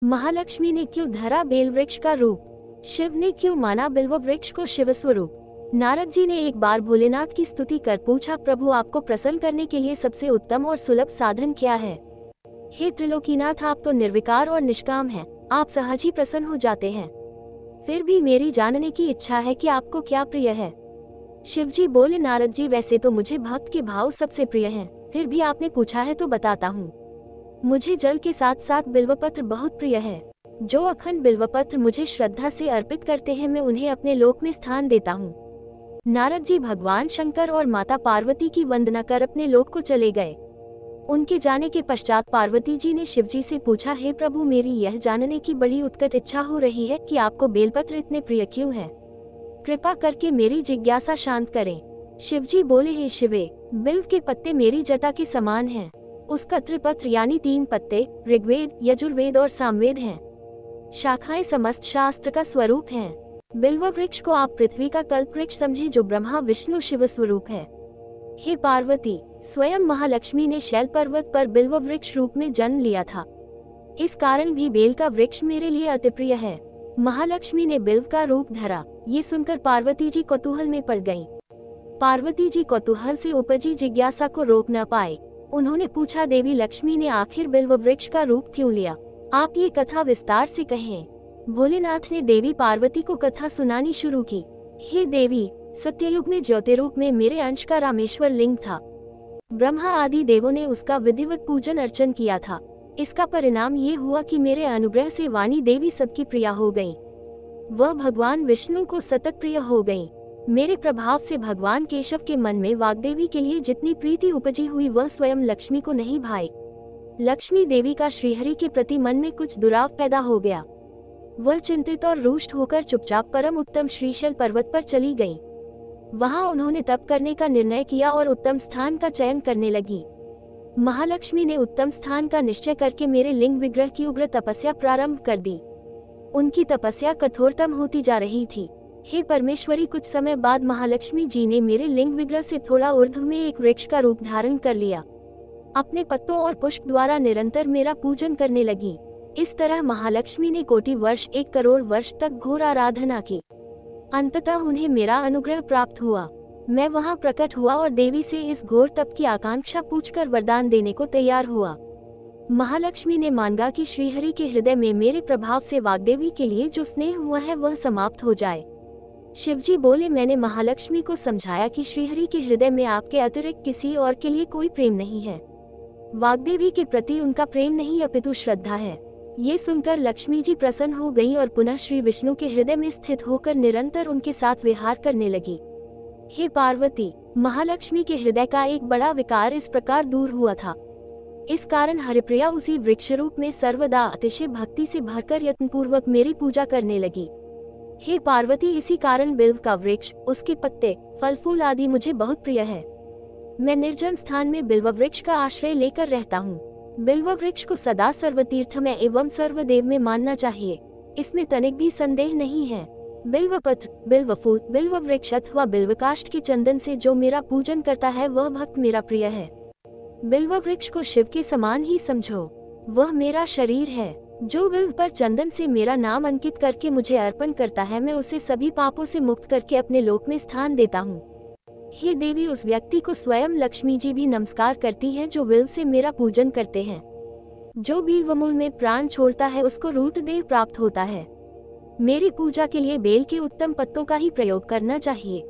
महालक्ष्मी ने क्यों धरा बेल वृक्ष का रूप? शिव ने क्यों माना बिल्व वृक्ष को शिव स्वरूप? नारद जी ने एक बार भोलेनाथ की स्तुति कर पूछा, प्रभु आपको प्रसन्न करने के लिए सबसे उत्तम और सुलभ साधन क्या है? हे त्रिलोकीनाथ, आप तो निर्विकार और निष्काम हैं, आप सहज ही प्रसन्न हो जाते हैं। फिर भी मेरी जानने की इच्छा है कि आपको क्या प्रिय है। शिव जी बोले, नारद जी वैसे तो मुझे भक्त के भाव सबसे प्रिय हैं, फिर भी आपने पूछा है तो बताता हूँ। मुझे जल के साथ साथ बिल्वपत्र बहुत प्रिय है। जो अखंड बिल्वपत्र मुझे श्रद्धा से अर्पित करते हैं, मैं उन्हें अपने लोक में स्थान देता हूँ। नारद जी भगवान शंकर और माता पार्वती की वंदना कर अपने लोक को चले गए। उनके जाने के पश्चात पार्वती जी ने शिव जी से पूछा, हे प्रभु, मेरी यह जानने की बड़ी उत्कट इच्छा हो रही है कि आपको बेलपत्र इतने प्रिय क्यों है। कृपा करके मेरी जिज्ञासा शांत करें। शिव जी बोले, हे शिवे, बिल्व के पत्ते मेरी जटा के समान हैं। उसका त्रिपत्र यानी 3 पत्ते ऋग्वेद, यजुर्वेद और सामवेद हैं। शाखाएं समस्त शास्त्र का स्वरूप हैं। बिल्व वृक्ष को आप पृथ्वी का कल्प वृक्ष समझे, जो ब्रह्मा विष्णु शिव स्वरूप है। हे पार्वती, स्वयं महालक्ष्मी ने शैल पर्वत पर बिल्व वृक्ष रूप में जन्म लिया था। इस कारण भी बेल का वृक्ष मेरे लिए अति प्रिय है। महालक्ष्मी ने बिल्व का रूप धरा, ये सुनकर पार्वती जी कौतूहल में पड़ गईं। पार्वती जी कौतूहल से उपजी जिज्ञासा को रोक न पाए। उन्होंने पूछा, देवी लक्ष्मी ने आखिर बिल्व वृक्ष का रूप क्यों लिया? आप ये कथा विस्तार से कहें। भोलेनाथ ने देवी पार्वती को कथा सुनानी शुरू की। हे देवी, सत्ययुग में ज्योतिरूप में मेरे अंश का रामेश्वर लिंग था। ब्रह्मा आदि देवों ने उसका विधिवत पूजन अर्चन किया था। इसका परिणाम ये हुआ कि मेरे अनुग्रह से वाणी देवी सबकी प्रिया हो गयी। वह भगवान विष्णु को सतत प्रिय हो गयी। मेरे प्रभाव से भगवान केशव के मन में वाग्देवी के लिए जितनी प्रीति उपजी हुई, वह स्वयं लक्ष्मी को नहीं भाई। लक्ष्मी देवी का श्रीहरि के प्रति मन में कुछ दुराव पैदा हो गया। वह चिंतित और रुष्ट होकर चुपचाप परम उत्तम श्रीशैल पर्वत पर चली गईं। वहां उन्होंने तप करने का निर्णय किया और उत्तम स्थान का चयन करने लगी। महालक्ष्मी ने उत्तम स्थान का निश्चय करके मेरे लिंग विग्रह की उग्र तपस्या प्रारंभ कर दी। उनकी तपस्या कठोरतम होती जा रही थी। हे परमेश्वरी, कुछ समय बाद महालक्ष्मी जी ने मेरे लिंग विग्रह से थोड़ा ऊर्ध्व में एक वृक्ष का रूप धारण कर लिया। अपने पत्तों और पुष्प द्वारा निरंतर मेरा पूजन करने लगी। इस तरह महालक्ष्मी ने कोटि वर्ष 1 करोड़ वर्ष तक घोर आराधना की। अंततः उन्हें मेरा अनुग्रह प्राप्त हुआ। मैं वहां प्रकट हुआ और देवी से इस घोर तप की आकांक्षा पूछकर वरदान देने को तैयार हुआ। महालक्ष्मी ने मांगा कि श्रीहरि के हृदय में मेरे प्रभाव से वाग्देवी के लिए जो स्नेह हुआ है वह समाप्त हो जाए। शिवजी बोले, मैंने महालक्ष्मी को समझाया कि श्रीहरि के हृदय में आपके अतिरिक्त किसी और के लिए कोई प्रेम नहीं है। वाग्देवी के प्रति उनका प्रेम नहीं अपितु श्रद्धा है। ये सुनकर लक्ष्मी जी प्रसन्न हो गईं और पुनः श्री विष्णु के हृदय में स्थित होकर निरंतर उनके साथ विहार करने लगी। हे पार्वती, महालक्ष्मी के हृदय का एक बड़ा विकार इस प्रकार दूर हुआ था। इस कारण हरिप्रिया उसी वृक्ष रूप में सर्वदा अतिशय भक्ति से भरकर यत्नपूर्वक मेरी पूजा करने लगी। हे पार्वती, इसी कारण बिल्व का वृक्ष, उसके पत्ते, फल फूल आदि मुझे बहुत प्रिय है। मैं निर्जन स्थान में बिल्व वृक्ष का आश्रय लेकर रहता हूँ। बिल्व वृक्ष को सदा सर्वतीर्थ में एवं सर्वदेव में मानना चाहिए, इसमें तनिक भी संदेह नहीं है। बिल्व पत्र, बिल्व फूल, बिल्व वृक्ष अथवा बिल्व काष्ठ के चंदन से जो मेरा पूजन करता है वह भक्त मेरा प्रिय है। बिल्व वृक्ष को शिव के समान ही समझो, वह मेरा शरीर है। जो बिल्व पर चंदन से मेरा नाम अंकित करके मुझे अर्पण करता है, मैं उसे सभी पापों से मुक्त करके अपने लोक में स्थान देता हूँ। हे देवी, उस व्यक्ति को स्वयं लक्ष्मी जी भी नमस्कार करती हैं जो बिल्व से मेरा पूजन करते हैं। जो बिल्वमूल में प्राण छोड़ता है उसको रुद्रदेव प्राप्त होता है। मेरी पूजा के लिए बेल के उत्तम पत्तों का ही प्रयोग करना चाहिए।